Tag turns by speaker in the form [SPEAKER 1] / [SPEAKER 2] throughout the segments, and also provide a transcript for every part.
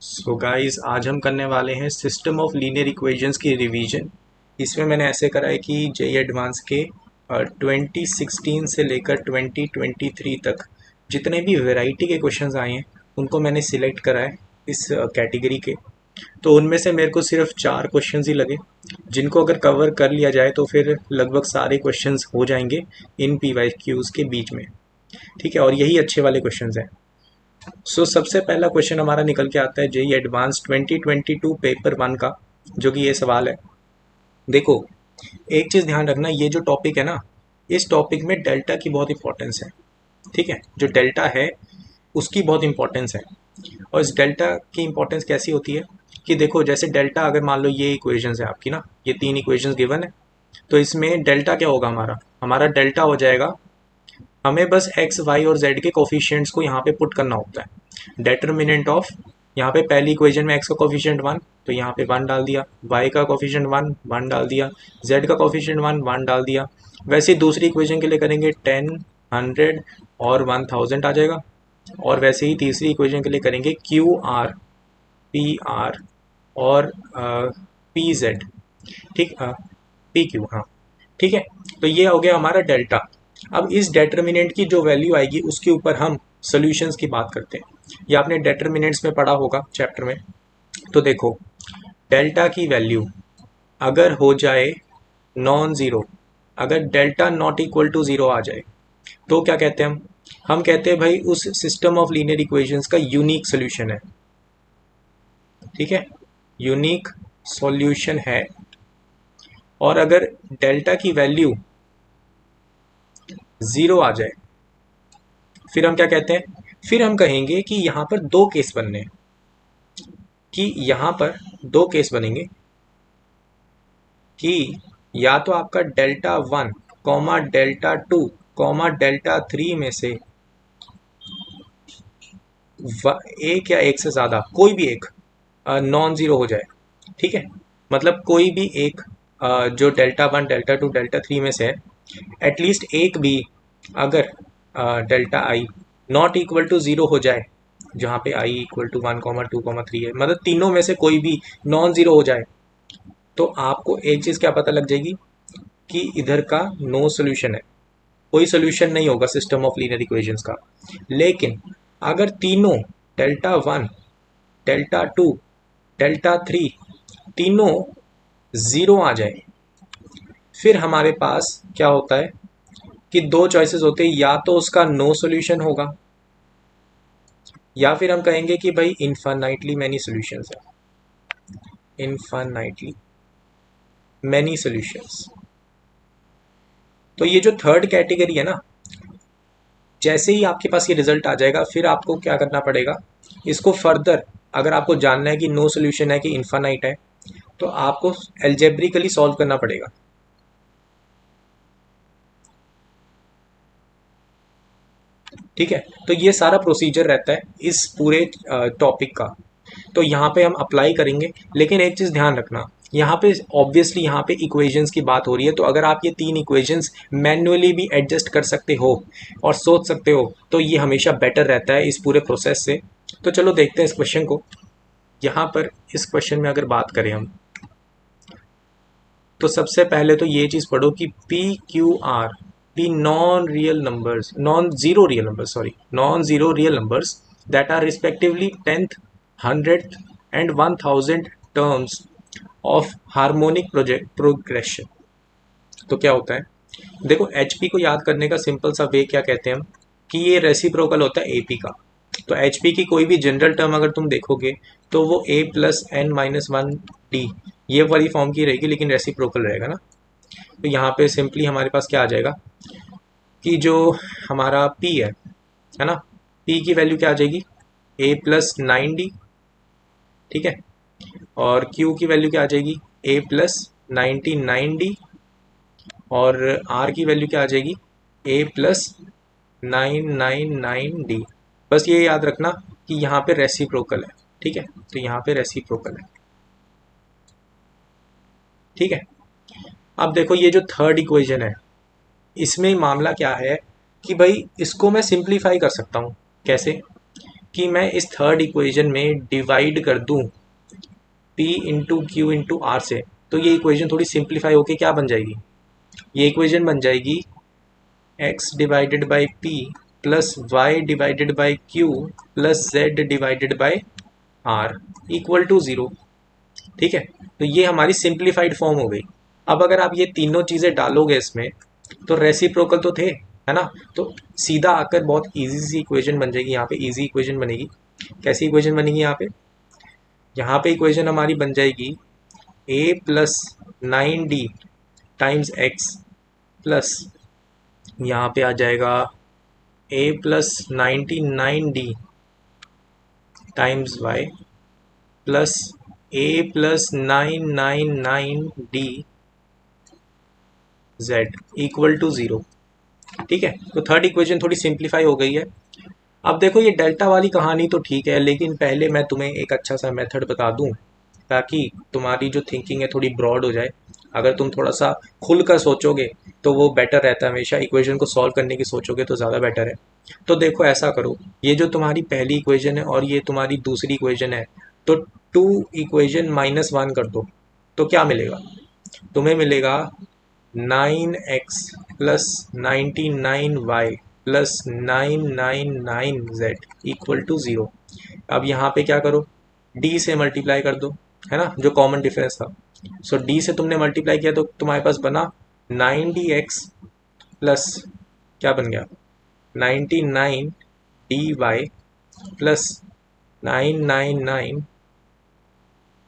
[SPEAKER 1] So guys आज हम करने वाले हैं सिस्टम ऑफ लीनियर इक्वेशंस की रिवीजन। इसमें मैंने ऐसे करा है कि जेई एडवांस के 2016 से लेकर 2023 तक जितने भी वैरायटी के क्वेश्चंस आए हैं उनको मैंने सिलेक्ट करा है इस कैटेगरी के। तो उनमें से मेरे को सिर्फ 4 क्वेश्चंस ही लगे जिनको अगर कवर कर लिया जाए तो फिर लगभग सारे क्वेश्चंस हो जाएंगे इन PYQs के बीच में। ठीक है, और यही अच्छे वाले क्वेश्चंस हैं। सबसे पहला क्वेश्चन हमारा निकल के आता है जेई एडवांस 2022 पेपर 1 का, जो कि ये सवाल है। देखो, एक चीज़ ध्यान रखना, ये जो टॉपिक है ना, इस टॉपिक में डेल्टा की बहुत इंपॉर्टेंस है। ठीक है, जो डेल्टा है उसकी बहुत इंपॉर्टेंस है। और इस डेल्टा की इंपॉर्टेंस कैसी होती है कि देखो, जैसे डेल्टा अगर मान लो ये इक्वेशंस है आपकी ना, ये 3 इक्वेशंस गिवन है, तो इसमें डेल्टा क्या होगा, हमारा हमारा डेल्टा हो जाएगा, हमें बस एक्स वाई और जेड के कोफिशिएंट्स को यहाँ पे पुट करना होता है। डेटर्मिनेंट ऑफ, यहाँ पे पहली इक्वेशन में एक्स का कोफिशिएंट 1, तो यहाँ पे 1 डाल दिया, वाई का कोफिशिएंट 1 1 डाल दिया, जेड का कोफिशिएंट 1 1 डाल दिया। वैसे ही दूसरी इक्वेशन के लिए करेंगे 10 100 और 1000 आ जाएगा। और वैसे ही तीसरी इक्वेशन के लिए करेंगे क्यू आर पी आर और पी जेड। ठीक, पी क्यू, हाँ ठीक है। तो ये हो गया हमारा डेल्टा। अब इस डेटर्मिनेंट की जो वैल्यू आएगी उसके ऊपर हम सॉल्यूशंस की बात करते हैं। ये आपने डेटर्मिनेंट्स में पढ़ा होगा चैप्टर में। तो देखो, डेल्टा की वैल्यू अगर हो जाए नॉन ज़ीरो, अगर delta not equal to zero आ जाए तो क्या कहते हैं हम कहते हैं भाई उस सिस्टम ऑफ लीनियर इक्वेशंस का यूनिक सोल्यूशन है। ठीक है, यूनिक सॉल्यूशन है। और अगर डेल्टा की वैल्यू ज़ीरो आ जाए फिर हम क्या कहते हैं, फिर हम कहेंगे कि यहाँ पर दो केस बनने हैं, कि यहाँ पर दो केस बनेंगे कि या तो आपका delta 1 comma delta 2 comma delta 3 में से एक या एक से ज़्यादा कोई भी एक नॉन ज़ीरो हो जाए। ठीक है, मतलब कोई भी एक जो डेल्टा 1 डेल्टा 2 डेल्टा 3 में से है, एटलीस्ट एक भी अगर delta I not equal to zero हो जाए, जहाँ पे आई इक्वल टू 1,2,3 है, मतलब तीनों में से कोई भी नॉन ज़ीरो हो जाए, तो आपको एक चीज़ क्या पता लग जाएगी कि इधर का नो सोल्यूशन है, कोई सोल्यूशन नहीं होगा सिस्टम ऑफ लीनियर इक्वेशंस का। लेकिन अगर तीनों डेल्टा 1 डेल्टा 2 डेल्टा 3 तीनों ज़ीरो आ जाए, फिर हमारे पास क्या होता है कि दो चॉइसेस होते हैं, या तो उसका नो सोल्यूशन होगा या फिर हम कहेंगे कि भाई इन्फाइनाइटली मैनी सॉल्यूशंस है, इन्फाइनाइटली मैनी सॉल्यूशंस। तो ये जो थर्ड कैटेगरी है ना, जैसे ही आपके पास ये रिजल्ट आ जाएगा फिर आपको क्या करना पड़ेगा, इसको फर्दर अगर आपको जानना है कि नो सोल्यूशन है कि इन्फाइनाइट है, तो आपको एल्जेब्रिकली सॉल्व करना पड़ेगा। ठीक है, तो ये सारा प्रोसीजर रहता है इस पूरे टॉपिक का। तो यहाँ पे हम अप्लाई करेंगे, लेकिन एक चीज़ ध्यान रखना, यहाँ पे ऑब्वियसली यहाँ पे इक्वेशंस की बात हो रही है, तो अगर आप ये 3 इक्वेशंस मैन्युअली भी एडजस्ट कर सकते हो और सोच सकते हो तो ये हमेशा बेटर रहता है इस पूरे प्रोसेस से। तो चलो देखते हैं इस क्वेश्चन को। यहाँ पर इस क्वेश्चन में अगर बात करें हम, तो सबसे पहले तो ये चीज़ पढ़ो कि P Q R the non-real numbers, non-zero real numbers, sorry, non-zero real numbers that are respectively 10th, 100th and 1000 terms of harmonic progression। तो क्या होता है, देखो HP को याद करने का सिंपल सा वे क्या कहते हैं हम, कि ये रेसिप्रोकल होता है AP का। तो HP की कोई भी जनरल टर्म अगर तुम देखोगे तो वो A plus N minus 1D ये वाली फॉर्म की रहेगी, लेकिन रेसिप्रोकल रहेगा ना। तो यहाँ पे सिंपली हमारे पास क्या आ जाएगा कि जो हमारा P है ना, P की वैल्यू क्या आ जाएगी, A प्लस 9D। ठीक है, और Q की वैल्यू क्या आ जाएगी, A प्लस 99D। और R की वैल्यू क्या आ जाएगी, A प्लस 999D। बस ये याद रखना कि यहाँ पे रेसिप्रोकल है। ठीक है, तो यहाँ पे रेसिप्रोकल है। ठीक है, अब देखो ये जो थर्ड इक्वेशन है, इसमें मामला क्या है कि भाई इसको मैं सिंप्लीफाई कर सकता हूँ। कैसे कि मैं इस थर्ड इक्वेशन में डिवाइड कर दूं P into Q into R से, तो ये इक्वेशन थोड़ी सिंप्लीफाई होके क्या बन जाएगी, ये इक्वेशन बन जाएगी x divided by P plus Y divided by Q plus z divided by R equal to zero. ठीक है, तो ये हमारी सिंप्लीफाइड फॉर्म हो गई। अब अगर आप ये तीनों चीज़ें डालोगे इसमें तो रेसिप्रोकल तो थे, है ना, तो सीधा आकर बहुत इजी सी इक्वेशन बन जाएगी। यहाँ पे इजी इक्वेशन बनेगी। कैसी इक्वेशन बनेगी यहाँ पे इक्वेशन हमारी बन जाएगी a plus 9d times X plus यहाँ पे आ जाएगा a plus 99d times y plus a plus 999d z equal to zero. ठीक है, तो थर्ड इक्वेशन थोड़ी सिंप्लीफाई हो गई है। अब देखो ये डेल्टा वाली कहानी तो ठीक है, लेकिन पहले मैं तुम्हें एक अच्छा सा मेथड बता दूं ताकि तुम्हारी जो थिंकिंग है थोड़ी ब्रॉड हो जाए। अगर तुम थोड़ा सा खुलकर सोचोगे तो वो बेटर रहता है, हमेशा इक्वेशन को सॉल्व करने की सोचोगे तो ज़्यादा बेटर है। तो देखो ऐसा करो, ये जो तुम्हारी पहली इक्वेशन है और ये तुम्हारी दूसरी इक्वेशन है, तो टू इक्वेशन माइनस वन कर दो, तो क्या मिलेगा, तुम्हें मिलेगा 9x plus 99y plus 999z equal to zero. अब यहाँ पे क्या करो, d से मल्टीप्लाई कर दो, है ना, जो कॉमन डिफरेंस था। सो d से तुमने मल्टीप्लाई किया तो तुम्हारे पास बना 9dx प्लस क्या बन गया 99dy प्लस 999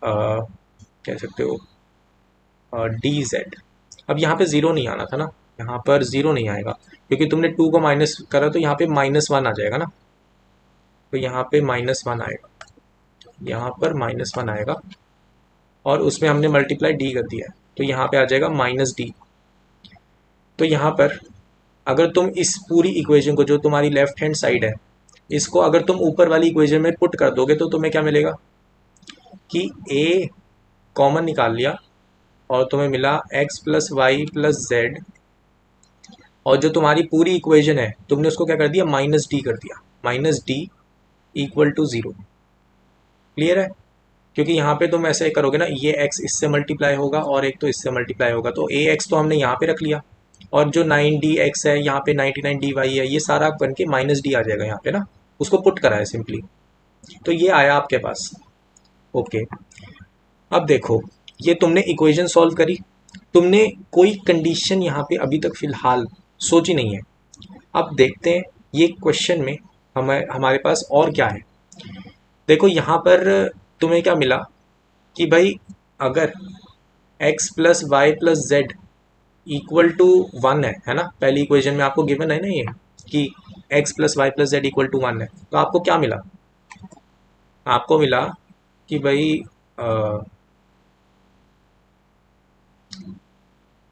[SPEAKER 1] कह सकते हो dz। अब यहाँ पे ज़ीरो नहीं आना था ना, यहाँ पर ज़ीरो नहीं आएगा क्योंकि तुमने टू को माइनस करा, तो यहाँ पे माइनस वन आ जाएगा ना, तो यहाँ पे माइनस वन आएगा, यहाँ पर माइनस वन आएगा और उसमें हमने मल्टीप्लाई डी कर दिया है, तो यहाँ पे आ जाएगा माइनस डी। तो यहाँ पर अगर तुम इस पूरी इक्वेशन को, जो तुम्हारी लेफ्ट हैंड साइड है, इसको अगर तुम ऊपर वाली इक्वेशन में पुट कर दोगे तो तुम्हें क्या मिलेगा कि a कॉमन निकाल लिया और तुम्हें मिला x plus Y plus Z, और जो तुम्हारी पूरी इक्वेशन है तुमने उसको क्या कर दिया माइनस डी कर दिया, minus D equal to zero. Clear है, क्योंकि यहाँ पे तुम ऐसे करोगे ना, ये x इससे मल्टीप्लाई होगा और एक तो इससे मल्टीप्लाई होगा, तो a x तो हमने यहाँ पे रख लिया और जो 9dx है यहाँ पे 99dy है, ये सारा बन के माइनस डी आ जाएगा यहाँ पे ना, उसको पुट करा है सिंपली, तो ये आया आपके पास। ओके, अब देखो ये तुमने इक्वेशन सॉल्व करी, तुमने कोई कंडीशन यहाँ पे अभी तक फिलहाल सोची नहीं है। अब देखते हैं ये क्वेश्चन में हमारे पास और क्या है। देखो यहाँ पर तुम्हें क्या मिला कि भाई अगर x plus Y plus Z equal to one है ना, पहली इक्वेशन में आपको गिवन है ना ये कि x plus Y plus Z equal to one है, तो आपको क्या मिला, आपको मिला कि भाई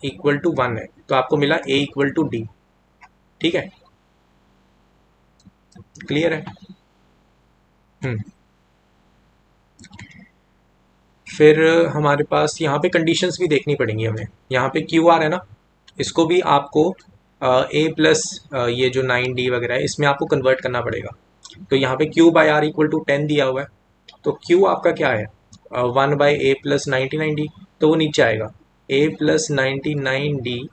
[SPEAKER 1] इक्वल टू वन है, तो आपको मिला a इक्वल टू डी। ठीक है, क्लियर है। फिर हमारे पास यहाँ पे कंडीशंस भी देखनी पड़ेंगी हमें। यहाँ पे क्यू आर है ना, इसको भी आपको a प्लस ये जो 9d वगैरह है इसमें आपको कन्वर्ट करना पड़ेगा। तो यहाँ पे q by R equal to 10 दिया हुआ है, तो q आपका क्या है 1 बाई ए प्लस 99d, तो वो नीचे आएगा a प्लस 99d,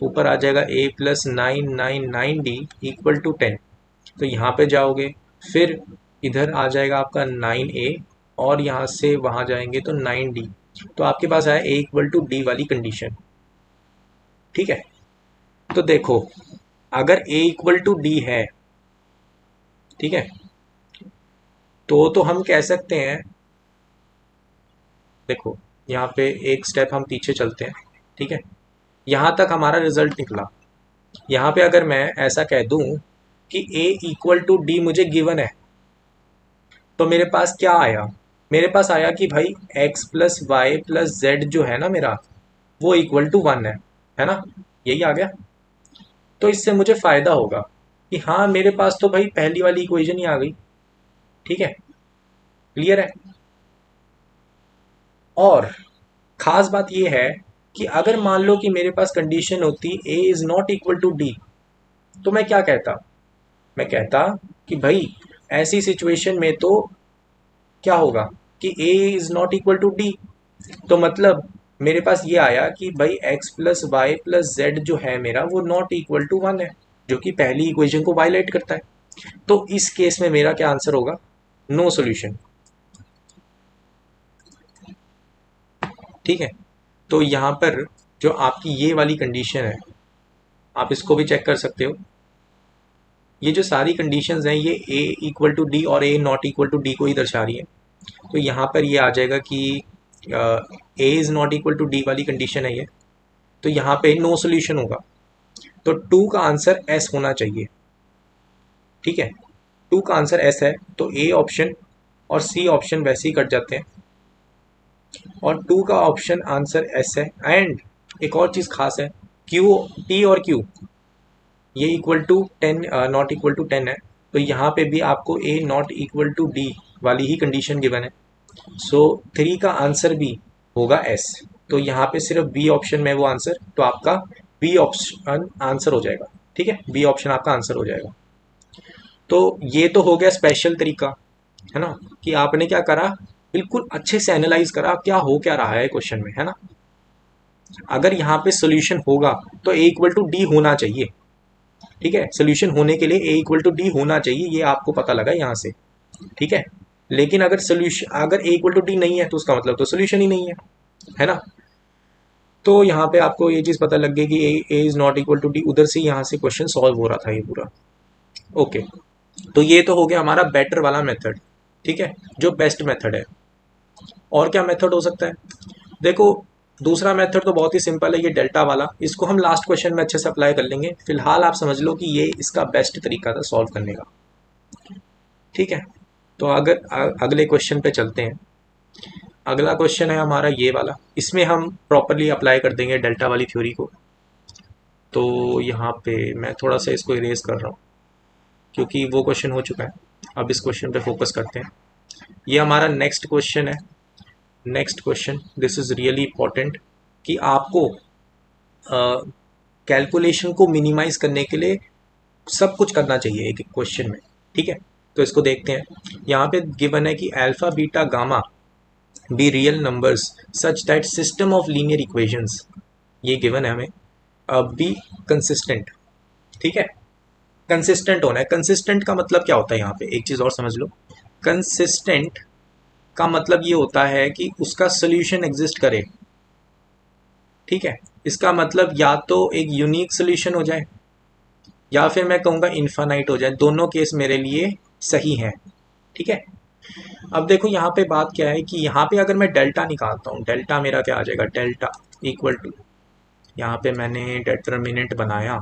[SPEAKER 1] ऊपर आ जाएगा a plus 999d equal to 10। तो यहाँ पे जाओगे फिर इधर आ जाएगा आपका 9a और यहाँ से वहाँ जाएंगे तो 9d, तो आपके पास आया a इक्वल टू डी वाली कंडीशन। ठीक है, तो देखो अगर a इक्वल टू डी है, ठीक है, तो हम कह सकते हैं, देखो यहाँ पे एक स्टेप हम पीछे चलते हैं। ठीक है, यहाँ तक हमारा रिजल्ट निकला। यहाँ पे अगर मैं ऐसा कह दूं कि a इक्वल टू डी मुझे गिवन है, तो मेरे पास क्या आया, मेरे पास आया कि भाई x plus Y plus Z जो है ना मेरा, वो इक्वल टू वन है ना, यही आ गया। तो इससे मुझे फ़ायदा होगा कि हाँ मेरे पास तो भाई पहली वाली इक्वेशन ही आ गई। ठीक है, क्लियर है। और ख़ास बात ये है कि अगर मान लो कि मेरे पास कंडीशन होती a is not equal to D, तो मैं क्या कहता, मैं कहता कि भाई ऐसी सिचुएशन में तो क्या होगा कि a is not equal to d। तो मतलब मेरे पास ये आया कि भाई x plus Y plus Z जो है मेरा वो नॉट इक्वल टू 1 है, जो कि पहली इक्वेशन को वायलेट करता है। तो इस केस में मेरा क्या आंसर होगा? No solution. ठीक है, तो यहाँ पर जो आपकी ये वाली कंडीशन है, आप इसको भी चेक कर सकते हो। ये जो सारी कंडीशंस हैं ये a इक्वल टू डी और a not equal to D को ही दर्शा रही है। तो यहाँ पर ये आ जाएगा कि a is not equal to D वाली कंडीशन है ये, तो यहाँ पे नो सोल्यूशन होगा। तो 2 का आंसर s होना चाहिए। ठीक है, 2 का आंसर s है, तो a ऑप्शन और c ऑप्शन वैसे ही कट जाते हैं और 2 का ऑप्शन आंसर s है। एंड एक और चीज़ खास है, q, t और q ये equal to 10 not equal to 10 है, तो यहाँ पे भी आपको a not equal to d वाली ही कंडीशन गिवन है। सो 3 का आंसर भी होगा s। तो यहाँ पे सिर्फ b ऑप्शन में वो आंसर, तो आपका b ऑप्शन आंसर हो जाएगा। ठीक है, b ऑप्शन आपका आंसर हो जाएगा। तो ये तो हो गया स्पेशल तरीका, है ना, कि आपने क्या करा, बिल्कुल अच्छे से एनालाइज करा क्या हो क्या रहा है क्वेश्चन में, है ना। अगर यहाँ पे सोल्यूशन होगा तो a इक्वल टू डी होना चाहिए। ठीक है, सोल्यूशन होने के लिए a इक्वल टू डी होना चाहिए, ये आपको पता लगा यहाँ से। ठीक है, लेकिन अगर सोल्यूशन अगर a इक्वल टू डी नहीं है तो उसका मतलब तो सोल्यूशन ही नहीं है ना। तो यहाँ पे आपको ये चीज़ पता लग गई कि a is not equal to D, उधर से यहाँ से क्वेश्चन सॉल्व हो रहा था ये पूरा। ओके, तो ये तो हो गया हमारा बेटर वाला मेथड। ठीक है, जो बेस्ट मेथड है। और क्या मेथड हो सकता है? देखो, दूसरा मेथड तो बहुत ही सिंपल है, ये डेल्टा वाला, इसको हम लास्ट क्वेश्चन में अच्छे से अप्लाई कर लेंगे। फिलहाल आप समझ लो कि ये इसका बेस्ट तरीका था सॉल्व करने का। ठीक है, तो अगर अगले क्वेश्चन पे चलते हैं। अगला क्वेश्चन है हमारा ये वाला, इसमें हम प्रॉपरली अप्लाई कर देंगे डेल्टा वाली थ्योरी को। तो यहाँ पे मैं थोड़ा सा इसको इरेज कर रहा हूँ क्योंकि वो क्वेश्चन हो चुका है। अब इस क्वेश्चन पे फोकस करते हैं। ये हमारा नेक्स्ट क्वेश्चन है। Next question, this is really important कि आपको कैलकुलेशन को मिनिमाइज करने के लिए सब कुछ करना चाहिए एक एक क्वेश्चन में। ठीक है, तो इसको देखते हैं। यहाँ पे गिवन है कि alpha beta gamma be real numbers such that system of linear equations, ये गिवन है हमें, बी कंसिस्टेंट। ठीक है, कंसिस्टेंट होना है। कंसिस्टेंट का मतलब क्या होता है? यहाँ पे एक चीज़ और समझ लो, कंसिस्टेंट का मतलब ये होता है कि उसका सोल्यूशन एग्जिस्ट करे। ठीक है, इसका मतलब या तो एक यूनिक सोल्यूशन हो जाए या फिर मैं कहूँगा इन्फानाइट हो जाए। दोनों केस मेरे लिए सही हैं। ठीक है, अब देखो यहाँ पे बात क्या है कि यहाँ पे अगर मैं डेल्टा निकालता हूँ, डेल्टा मेरा क्या आ जाएगा, डेल्टा इक्वल टू, यहाँ पे मैंने डेटर्मिनेंट बनाया,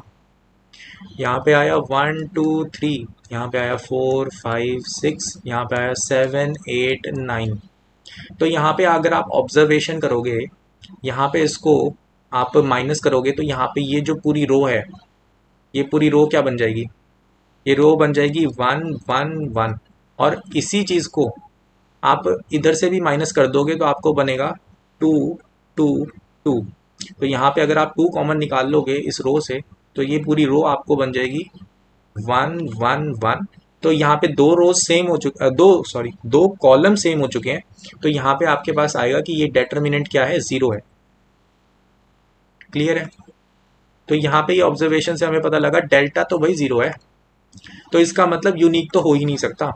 [SPEAKER 1] यहाँ पे आया 1 2 3, यहाँ पे आया 4 5 6, यहाँ पे आया 7 8 9। तो यहाँ पे अगर आप ऑब्जर्वेशन करोगे, यहाँ पे इसको आप माइनस करोगे तो यहाँ पे ये जो पूरी रो है, ये पूरी रो क्या बन जाएगी? ये रो बन जाएगी 1 1 1। और इसी चीज़ को आप इधर से भी माइनस कर दोगे तो आपको बनेगा 2 2 2। तो यहाँ पे अगर आप 2 कॉमन निकाल लोगे इस रो से तो ये पूरी रो आपको बन जाएगी 1 1 1। तो यहाँ पे दो रोज सेम हो चुके, दो कॉलम सेम हो चुके हैं। तो यहाँ पे आपके पास आएगा कि ये डेटर्मिनेंट क्या है, 0 है। क्लियर है? तो यहाँ पे ये ऑब्जर्वेशन से हमें पता लगा डेल्टा तो भाई 0 है, तो इसका मतलब यूनिक तो हो ही नहीं सकता,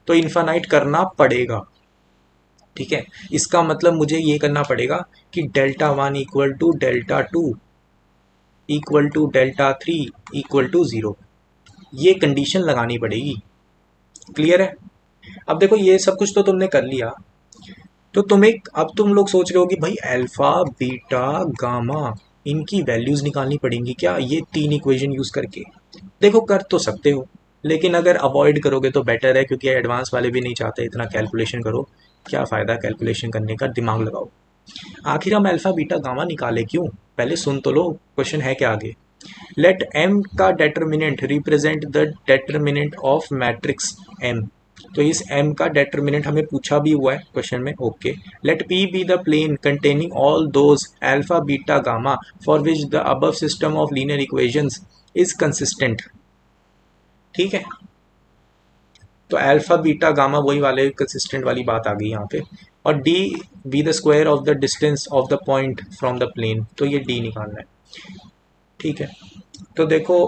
[SPEAKER 1] तो इन्फानाइट करना पड़ेगा। ठीक है, इसका मतलब मुझे ये करना पड़ेगा कि delta 1 equal to delta 2 equal to delta 3 equal to 0, ये कंडीशन लगानी पड़ेगी। क्लियर है? अब देखो ये सब कुछ तो तुमने कर लिया, तो अब तुम लोग सोच रहे हो कि भाई अल्फा बीटा गामा इनकी वैल्यूज निकालनी पड़ेंगी क्या ये 3 इक्वेशन यूज करके? देखो कर तो सकते हो, लेकिन अगर अवॉइड करोगे तो बेटर है, क्योंकि एडवांस वाले भी नहीं चाहते इतना कैलकुलेशन करो। क्या फ़ायदा कैलकुलेशन करने का, दिमाग लगाओ। आखिर हम अल्फा बीटा गामा निकाले क्यों, पहले सुन तो लो क्वेश्चन है क्या आगे। लेट m का determinant represent the determinant of matrix m। तो इस m का डेटर्मिनेंट हमें पूछा भी हुआ है क्वेश्चन में। Okay, let p be the plane containing all those alpha beta gamma for which the above system of linear equations is consistent. ठीक है, तो अल्फा बीटा गामा वही वाले कंसिस्टेंट वाली बात आ गई यहाँ पे। और D be the square of the distance of the point from the plane, तो ये डी निकालना है। ठीक है, तो देखो,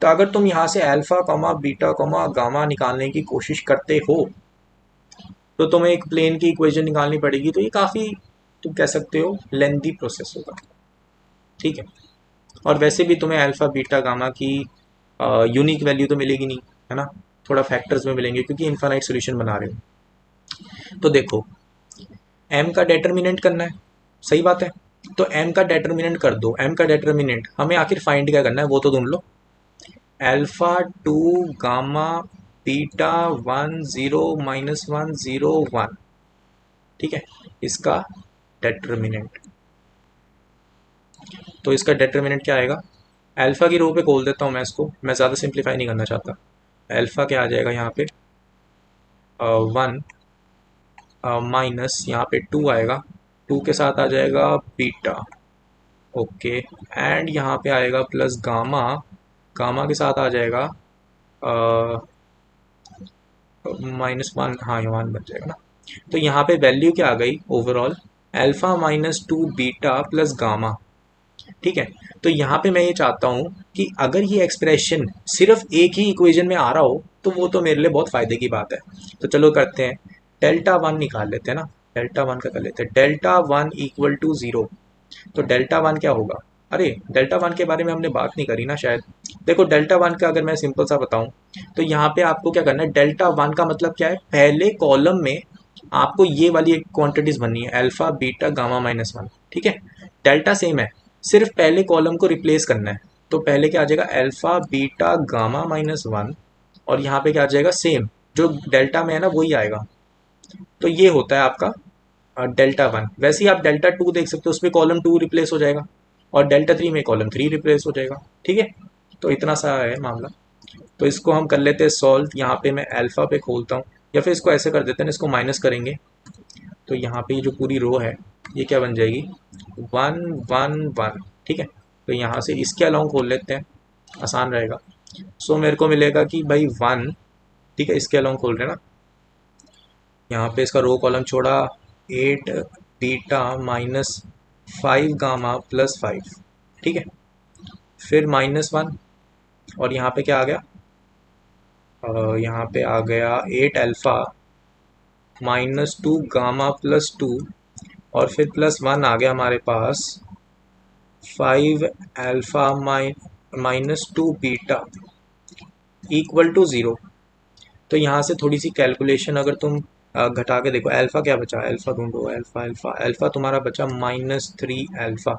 [SPEAKER 1] तो अगर तुम यहाँ से alpha comma beta comma gamma निकालने की कोशिश करते हो तो तुम्हें एक प्लेन की इक्वेशन निकालनी पड़ेगी, तो ये काफ़ी, तुम कह सकते हो, लेंथी प्रोसेस होगा। ठीक है, और वैसे भी तुम्हें अल्फा बीटा गामा की यूनिक वैल्यू तो मिलेगी नहीं, है ना, थोड़ा फैक्टर्स में मिलेंगे क्योंकि इनफाइनाइट सोल्यूशन बना रहे हो। तो देखो, m का डेटर्मिनेंट करना है, सही बात है, तो m का डेटर्मिनेंट कर दो। m का डेटर्मिनेंट हमें आखिर फाइंड क्या करना है वो तो ढूंढ लो। अल्फा 2 गामा बीटा 1 0 -1 0 1, ठीक है, इसका डेटर्मिनेंट। तो इसका डेटर्मिनेंट क्या आएगा, अल्फा की रो पे खोल देता हूँ मैं इसको, मैं ज़्यादा सिंप्लीफाई नहीं करना चाहता। अल्फा क्या आ जाएगा यहाँ पे, 1 माइनस यहाँ पे 2 आएगा, 2 के साथ आ जाएगा बीटा, ओके, एंड यहाँ पे आएगा प्लस गामा, गामा के साथ आ जाएगा -1, हाँ ये 1 बन जाएगा ना। तो यहाँ पे वैल्यू क्या आ गई overall, alpha -2 beta plus gamma. ठीक है, तो यहाँ पे मैं ये चाहता हूँ कि अगर ये एक्सप्रेशन सिर्फ एक ही इक्वेशन में आ रहा हो तो वो तो मेरे लिए बहुत फ़ायदे की बात है। तो चलो करते हैं, डेल्टा 1 निकाल लेते हैं ना, डेल्टा 1 का कर लेते हैं, डेल्टा 1 इक्वल टू 0। तो डेल्टा 1 क्या होगा, अरे डेल्टा 1 के बारे में हमने बात नहीं करी ना शायद। देखो डेल्टा 1 का अगर मैं सिंपल सा बताऊं तो यहाँ पे आपको क्या करना है, डेल्टा 1 का मतलब क्या है, पहले कॉलम में आपको ये वाली एक क्वांटिटीज बननी है, अल्फा बीटा गामा -1। ठीक है, डेल्टा सेम है, सिर्फ पहले कॉलम को रिप्लेस करना है। तो पहले क्या आ जाएगा, अल्फा बीटा गामा -1, और यहाँ पे क्या आ जाएगा, सेम जो डेल्टा में है ना वही आएगा। तो ये होता है आपका डेल्टा 1। वैसे ही आप डेल्टा 2 देख सकते हो, उसमें कॉलम 2 रिप्लेस हो जाएगा, और डेल्टा 3 में कॉलम 3 रिप्लेस हो जाएगा। ठीक है, तो इतना सा है मामला। तो इसको हम कर लेते हैं सॉल्व। यहाँ पे मैं अल्फा पे खोलता हूँ, या फिर इसको ऐसे कर देते हैं, इसको माइनस करेंगे तो यहाँ पे ये जो पूरी रो है ये क्या बन जाएगी, 1 1 1। ठीक है, तो यहाँ से इसके अलाउंग खोल लेते हैं, आसान रहेगा। सो मेरे को मिलेगा कि भाई 1, ठीक है, इसके अलाउंग खोल रहे हैं ना, यहाँ पे इसका रो कॉलम छोड़ा, 8 बीटा -5 गामा +5। ठीक है, फिर -1, और यहाँ पे क्या आ गया, यहाँ पे आ गया 8 अल्फ़ा -2 गामा +2, और फिर +1 आ गया हमारे पास 5 अल्फ़ा -2 बीटा इक्वल टू 0। तो यहाँ से थोड़ी सी कैलकुलेशन अगर तुम घटा के देखो, अल्फ़ा क्या बचा, अल्फ़ा ढूंढो, अल्फ़ा अल्फ़ा अल्फ़ा तुम्हारा बचा -3 अल्फ़ा,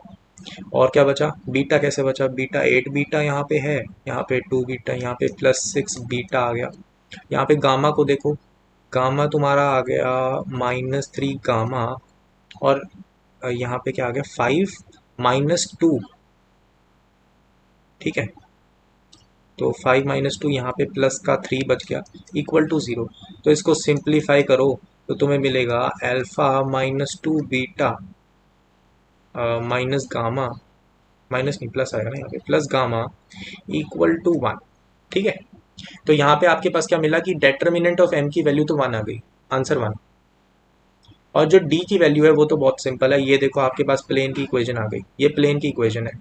[SPEAKER 1] और क्या बचा, बीटा कैसे बचा, बीटा 8 बीटा यहाँ पे है, यहाँ पे 2 बीटा, यहाँ पे +6 बीटा आ गया। यहाँ पे गामा को देखो, गामा तुम्हारा आ गया -3 गामा, और यहाँ पे क्या आ गया, 5 -2। ठीक है, तो 5 -2, यहाँ पे प्लस का 3 बच गया, इक्वल टू 0। तो इसको सिंप्लीफाई करो तो तुम्हें मिलेगा alpha -2 beta minus gamma, minus नहीं प्लस आएगा ना यहाँ पे, प्लस गामा इक्वल टू 1। ठीक है, तो यहाँ पे आपके पास क्या मिला कि डेटर्मिनेंट ऑफ एम की वैल्यू तो 1 आ गई, आंसर 1। और जो डी की वैल्यू है वो तो बहुत सिंपल है, ये देखो आपके पास प्लेन की इक्वेशन आ गई, ये प्लेन की इक्वेशन है।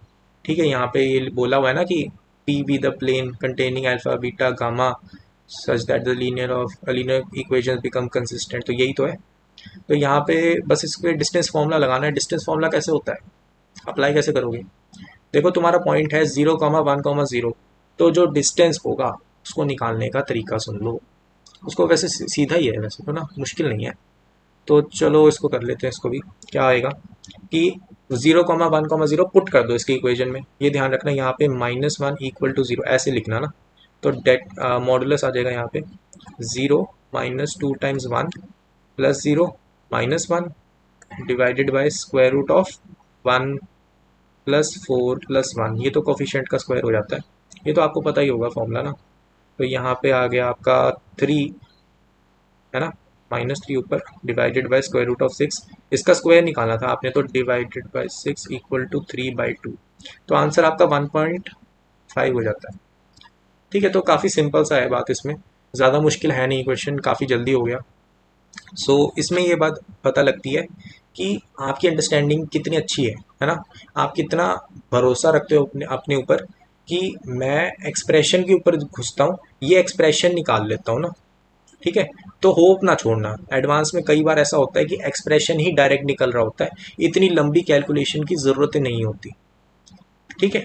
[SPEAKER 1] ठीक है, यहाँ पे ये बोला हुआ है ना कि P be the plane containing alpha beta gamma such that the linear equation become consistent, तो यही तो है। तो यहाँ पे बस इसके डिस्टेंस फॉर्मूला लगाना है। डिस्टेंस फॉर्मूला कैसे होता है, अप्लाई कैसे करोगे, देखो तुम्हारा पॉइंट है 0,1,0, तो जो डिस्टेंस होगा उसको निकालने का तरीका सुन लो। उसको वैसे सीधा ही है, वैसे तो ना मुश्किल नहीं है। तो चलो इसको कर लेते हैं, इसको भी क्या आएगा कि 0,1,0 पुट कर दो इसकी इक्वेशन में। ये ध्यान रखना यहाँ पे -1 इक्वल टू 0 ऐसे लिखना ना, तो डेट मॉडुलस आ जाएगा यहाँ पे 0 -2 times 1 plus 0 -1 divided by square root of 1 +4 +1, ये तो कोफिशिएंट का स्क्वायर हो जाता है, ये तो आपको पता ही होगा फॉर्मूला ना। तो यहाँ पे आ गया आपका 3, है ना, -3 ऊपर divided by square root of 6, इसका स्क्वायर निकालना था आपने, तो डिवाइडेड बाय 6 इक्वल टू 3/2। तो आंसर आपका 1.5 हो जाता है। ठीक है, तो काफ़ी सिंपल सा है बात इसमें। ज़्यादा मुश्किल है नहीं, क्वेश्चन काफ़ी जल्दी हो गया। सो इसमें ये बात पता लगती है कि आपकी अंडरस्टैंडिंग कितनी अच्छी है ना, आप कितना भरोसा रखते हो अपने अपने ऊपर कि मैं एक्सप्रेशन के ऊपर घुसता हूँ, ये एक्सप्रेशन निकाल लेता हूँ ना। ठीक है, तो होप ना छोड़ना। एडवांस में कई बार ऐसा होता है कि एक्सप्रेशन ही डायरेक्ट निकल रहा होता है, इतनी लंबी कैलकुलेशन की ज़रूरत नहीं होती। ठीक है,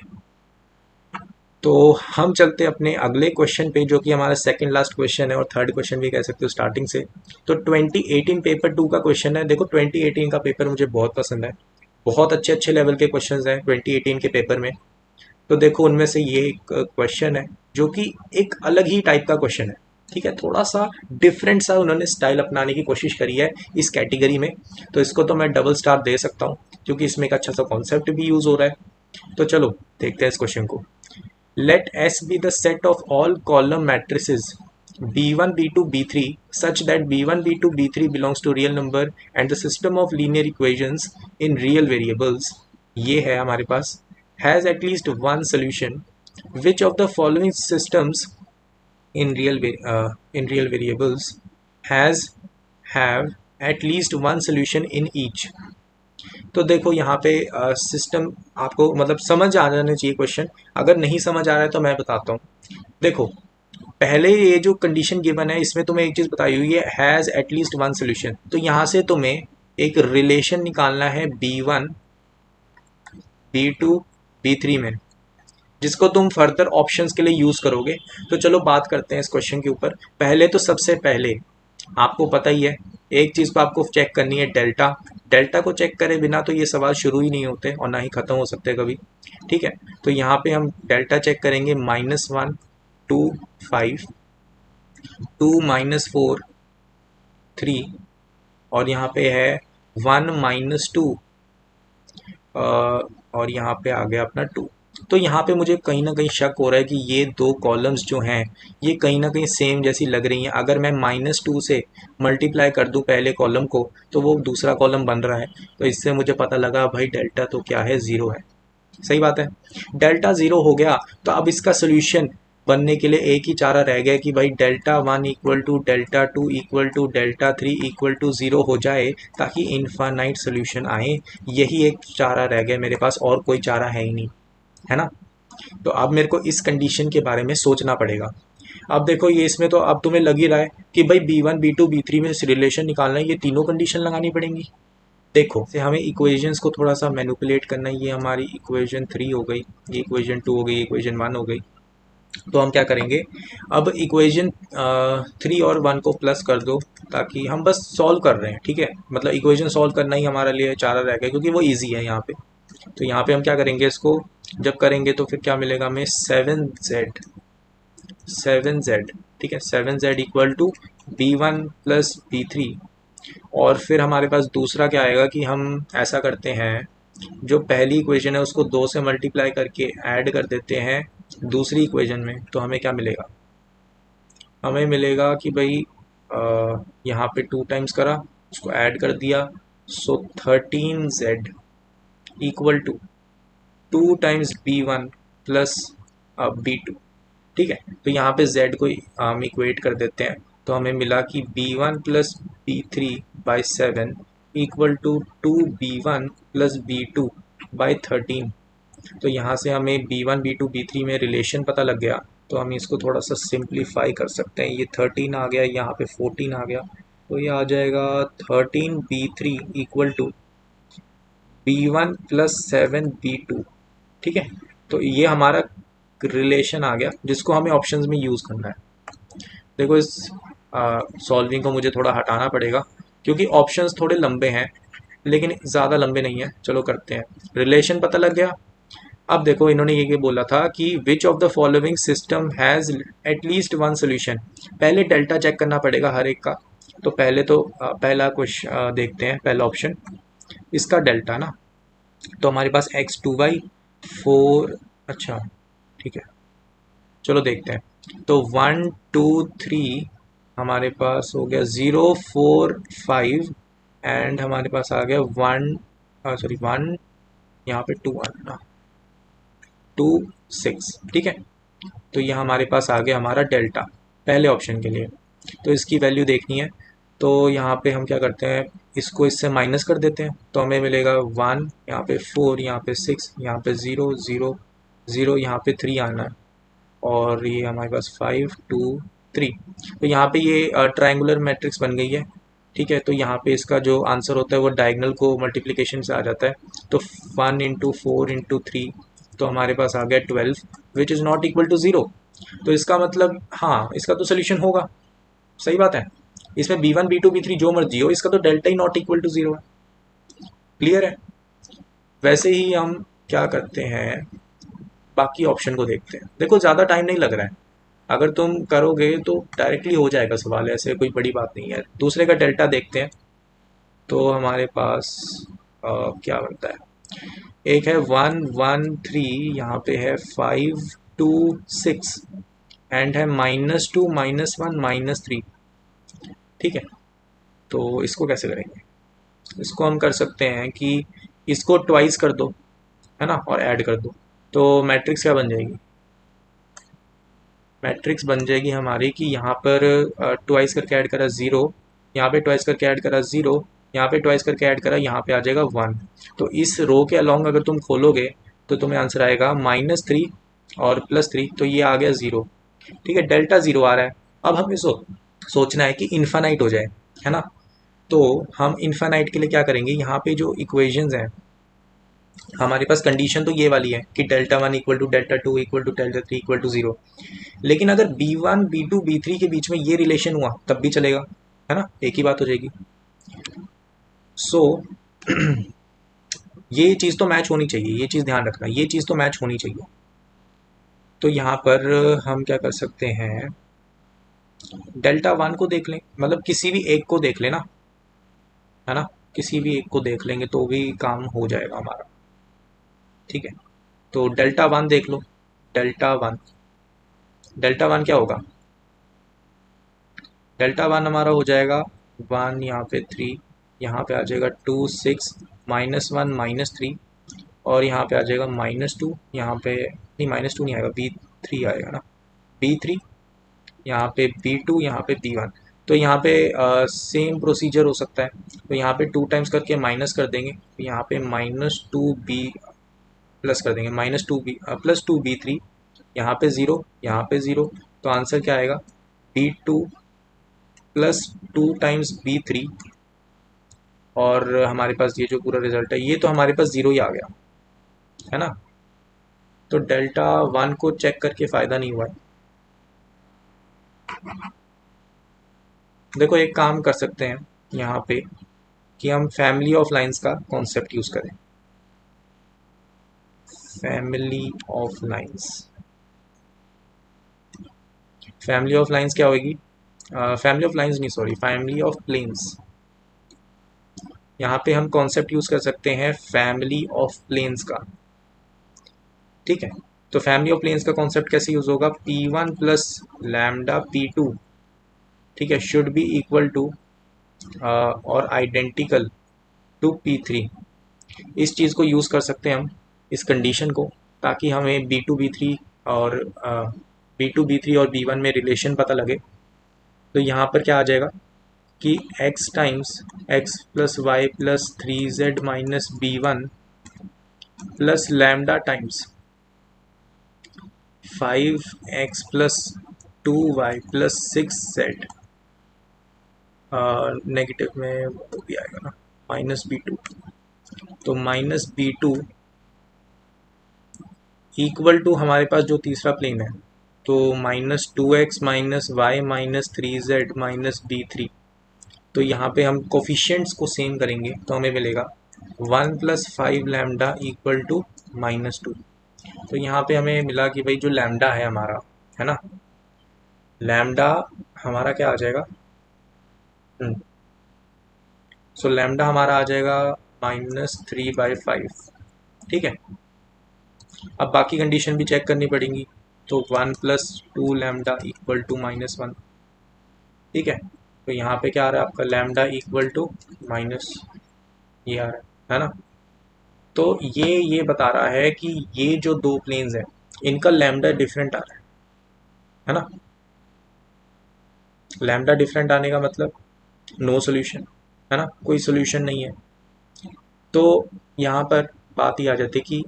[SPEAKER 1] तो हम चलते हैं अपने अगले क्वेश्चन पे, जो कि हमारा सेकंड लास्ट क्वेश्चन है और थर्ड क्वेश्चन भी कह सकते हो स्टार्टिंग से। तो 2018 पेपर 2 का क्वेश्चन है। देखो 2018 का पेपर मुझे बहुत पसंद है, बहुत अच्छे अच्छे लेवल के क्वेश्चंस हैं 2018 के पेपर में। तो देखो उनमें से ये एक क्वेश्चन है जो कि एक अलग ही टाइप का क्वेश्चन है। ठीक है, थोड़ा सा डिफरेंट सा उन्होंने स्टाइल अपनाने की कोशिश करी है इस कैटेगरी में, तो इसको तो मैं डबल स्टार दे सकता हूँ क्योंकि इसमें एक अच्छा सा कॉन्सेप्ट भी यूज़ हो रहा है। तो चलो देखते हैं इस क्वेश्चन को। Let S be the set of all column matrices B1, B2, B3 such that B1, B2, B3 belongs to real number and the system of linear equations in real variables, ये है हमारे पास, has at least one solution. Which of the following systems in real variables has have at least one solution in each? तो देखो यहाँ पे system आपको मतलब समझ आ जाना चाहिए क्वेश्चन। अगर नहीं समझ आ रहा है तो मैं बताता हूँ। देखो पहले ये जो कंडीशन गिवन है इसमें तुम्हें एक चीज़ बताई हुई है, हैज़ एटलीस्ट वन सोल्यूशन। तो यहाँ से तुम्हें एक रिलेशन निकालना है B1, B2, B3 में, जिसको तुम फर्दर ऑप्शंस के लिए यूज़ करोगे। तो चलो बात करते हैं इस क्वेश्चन के ऊपर। पहले तो सबसे पहले आपको पता ही है, एक चीज़ को आपको चेक करनी है, डेल्टा। डेल्टा को चेक करे बिना तो ये सवाल शुरू ही नहीं होते और ना ही ख़त्म हो सकते कभी। ठीक है, तो यहाँ पे हम डेल्टा चेक करेंगे, -1, 2, 5, 2, -4, 3, और यहाँ पे है 1, -2, और यहाँ पे आ गया अपना 2। तो यहाँ पे मुझे कहीं ना कहीं शक हो रहा है कि ये दो कॉलम्स जो हैं ये कहीं ना कहीं सेम जैसी लग रही हैं। अगर मैं -2 से मल्टीप्लाई कर दूं पहले कॉलम को तो वो दूसरा कॉलम बन रहा है। तो इससे मुझे पता लगा भाई डेल्टा तो क्या है, ज़ीरो है। सही बात है, डेल्टा ज़ीरो हो गया। तो अब इसका सोल्यूशन बनने के लिए एक ही चारा रह गया कि भाई delta 1 equal to delta 2 equal to delta 3 equal to zero हो जाए ताकि इनफाइनाइट सोल्यूशन आए। यही एक चारा रह गया मेरे पास, और कोई चारा है ही नहीं, है ना। तो अब मेरे को इस कंडीशन के बारे में सोचना पड़ेगा। अब देखो ये इसमें तो अब तुम्हें लग ही रहा है कि भाई B1, B2, B3 में रिलेशन निकालना है, ये तीनों कंडीशन लगानी पड़ेंगी। देखो से हमें इक्वेशंस को थोड़ा सा मैनिपुलेट करना है। ये हमारी इक्वेशन 3 हो गई, ये इक्वेशन 2 हो गई, इक्वेशन 1 हो गई। तो हम क्या करेंगे, अब इक्वेशन 3 और 1 को प्लस कर दो, ताकि हम बस सॉल्व कर रहे हैं। ठीक है, मतलब इक्वेशन सॉल्व करना ही हमारे लिए चारा रह गया क्योंकि वो ईजी है यहाँ पे। तो यहाँ पे हम क्या करेंगे, इसको जब करेंगे तो फिर क्या मिलेगा हमें, 7z। ठीक है, 7z equal to B1 plus B3। और फिर हमारे पास दूसरा क्या आएगा कि हम ऐसा करते हैं, जो पहली इक्वेशन है उसको 2 से मल्टीप्लाई करके ऐड कर देते हैं दूसरी इक्वेशन में। तो हमें क्या मिलेगा, हमें मिलेगा कि भाई यहाँ पे 2 टाइम्स करा, उसको ऐड कर दिया, so 13z equal to 2 times B1 plus B2। ठीक है, तो यहाँ पे z को हम इक्वेट कर देते हैं। तो हमें मिला कि B1 plus B3/7 equal to 2B1 plus B2 by 13। तो यहाँ से हमें B1, B2, B3 में रिलेशन पता लग गया। तो हम इसको थोड़ा सा सिंप्लीफाई कर सकते हैं। ये 13 आ गया, यहाँ पे 14 आ गया, तो ये आ जाएगा 13B3 equal to B1 plus 7B2। ठीक है, तो ये हमारा रिलेशन आ गया जिसको हमें ऑप्शंस में यूज़ करना है। देखो इस सॉल्विंग को मुझे थोड़ा हटाना पड़ेगा क्योंकि ऑप्शंस थोड़े लंबे हैं, लेकिन ज़्यादा लंबे नहीं हैं। चलो करते हैं, रिलेशन पता लग गया। अब देखो इन्होंने ये बोला था कि which of the following system has at least one solution. पहले डेल्टा चेक करना पड़ेगा हर एक का। तो पहले तो पहला क्वेश्चन देखते हैं, पहला ऑप्शन इसका डेल्टा ना। तो हमारे पास x2/4, अच्छा ठीक है, चलो देखते हैं। तो 1, 2, 3 हमारे पास हो गया 0, 4, 5 एंड हमारे पास आ गया 1, सॉरी 1, यहाँ पे 2 आना, 2, 6। ठीक है, तो ये हमारे पास आ गया हमारा डेल्टा। पहले ऑप्शन के लिए। तो इसकी वैल्यू देखनी है, तो यहाँ पे हम क्या करते हैं, इसको इससे माइनस कर देते हैं, तो हमें मिलेगा 1, यहाँ पे 4, यहाँ पे 6, यहाँ पे 0 0 0, यहाँ पे 3 आना है, और ये हमारे पास 5 2 3। तो यहाँ पे ये ट्रायंगुलर मैट्रिक्स बन गई है। ठीक है, तो यहाँ पे इसका जो आंसर होता है वो डायगोनल को मल्टीप्लिकेशन से आ जाता है। तो 1 इंटू 4 इंटू 3, तो हमारे पास आ गया 12, which is not equal to 0। तो इसका मतलब हाँ, इसका तो सोल्यूशन होगा। सही बात है, इसमें b1 b2 b3 जो मर्जी हो, इसका तो डेल्टा ही नॉट इक्वल टू 0 है। क्लियर है। वैसे ही हम क्या करते हैं, बाकी ऑप्शन को देखते हैं। देखो ज़्यादा टाइम नहीं लग रहा है, अगर तुम करोगे तो डायरेक्टली हो जाएगा सवाल, ऐसे कोई बड़ी बात नहीं है। दूसरे का डेल्टा देखते हैं, तो हमारे पास क्या बनता है। एक है 1 1 3, यहाँ पे है 5 2 6, एंड है -2 -1 -3। ठीक है, तो इसको कैसे करेंगे। इसको हम कर सकते हैं कि इसको ट्वाइस कर दो, है ना, और ऐड कर दो, तो मैट्रिक्स क्या बन जाएगी। मैट्रिक्स बन जाएगी हमारी कि यहाँ पर ट्वाइस करके ऐड करा 0, यहाँ पे ट्वाइस करके ऐड करा 0, यहाँ पे ट्वाइस करके ऐड करा, यहाँ पे आ जाएगा 1। तो इस रो के अलॉन्ग अगर तुम खोलोगे तो तुम्हें आंसर आएगा -3 और +3, तो ये आ गया 0। ठीक है, डेल्टा 0 आ रहा है। अब हमें सोचना है कि इन्फानाइट हो जाए, है ना। तो हम इन्फानाइट के लिए क्या करेंगे, यहाँ पे जो इक्वेशंस हैं हमारे पास, कंडीशन तो ये वाली है कि delta 1 equal to delta 2 equal to delta 3 equal to 0। लेकिन अगर b1 b2 b3 के बीच में ये रिलेशन हुआ तब भी चलेगा, है ना, एक ही बात हो जाएगी। सो ये चीज़ तो मैच होनी चाहिए, ये चीज़ ध्यान रखना, ये चीज़ तो मैच होनी चाहिए। तो यहाँ पर हम क्या कर सकते हैं, डेल्टा 1 को देख लें, मतलब किसी भी एक को देख लेना, है ना, किसी भी एक को देख लेंगे तो भी काम हो जाएगा हमारा। ठीक है, तो डेल्टा 1 देख लो। डेल्टा 1, डेल्टा 1 क्या होगा, डेल्टा 1 हमारा हो जाएगा 1, यहाँ पे 3, यहाँ पे आ जाएगा 2 6 -1 -3, और यहाँ पे आ जाएगा -2, यहाँ पे नहीं, -2 नहीं आएगा, b3 आएगा ना, b3, यहाँ पे b2, यहाँ पे b1। तो यहाँ पे सेम प्रोसीजर हो सकता है, तो यहाँ पे 2 टाइम्स करके माइनस कर देंगे, तो यहाँ पे -2b प्लस कर देंगे, +2b3, यहाँ पे 0, यहाँ पे 0। तो आंसर क्या आएगा, b2 +2 टाइम्स b3, और हमारे पास ये जो पूरा रिजल्ट है ये तो हमारे पास 0 ही आ गया, है ना। तो डेल्टा 1 को चेक करके फ़ायदा नहीं हुआ है। देखो एक काम कर सकते हैं यहाँ पे कि हम फैमिली ऑफ लाइंस का कॉन्सेप्ट यूज़ करें। Family of lines, family of lines क्या होगी, फैमिली ऑफ लाइंस नहीं, सॉरी, फैमिली ऑफ प्लेन्स। यहाँ पे हम कॉन्सेप्ट यूज़ कर सकते हैं फैमिली ऑफ प्लेन्स का। ठीक है, तो फैमिली ऑफ प्लेन्स का कॉन्सेप्ट कैसे यूज़ होगा, p1 प्लस लैम्डा p2, ठीक है, शुड बी इक्वल टू और आइडेंटिकल टू p3। इस चीज़ को यूज़ कर सकते हैं हम, इस कंडीशन को, ताकि हमें b2 b3 और b2 b3 और b1 में रिलेशन पता लगे। तो यहाँ पर क्या आ जाएगा कि x times x plus Y plus 3z minus b1 plus lambda times 5x plus 2y plus 6z, negative में वो भी आएगा ना, -b2। तो -b2 इक्वल टू हमारे पास जो तीसरा प्लेन है, तो -2x minus Y minus 3z minus b3। तो यहाँ पे हम कोफिशिएंट्स को सेम करेंगे तो हमें मिलेगा 1 प्लस 5 लैम्डा इक्वल टू -2। तो यहाँ पे हमें मिला कि भाई जो लैम्डा है हमारा, है ना, लैम्डा हमारा क्या आ जाएगा, सो लैम्डा हमारा आ जाएगा -3/5। ठीक है, अब बाकी कंडीशन भी चेक करनी पड़ेंगी, तो 1 प्लस 2 लैम्डा इक्वल टू -1। ठीक है, तो यहाँ पे क्या आ रहा है आपका, लैम्डा इक्वल टू माइनस ये आ रहा है ना। तो ये बता रहा है कि ये जो दो प्लेन्स हैं इनका लैम्डा डिफरेंट आ रहा है ना। लैम्डा डिफरेंट आने का मतलब नो सोल्यूशन, है ना, कोई सोल्यूशन नहीं है। तो यहाँ पर बात ही आ जाती है कि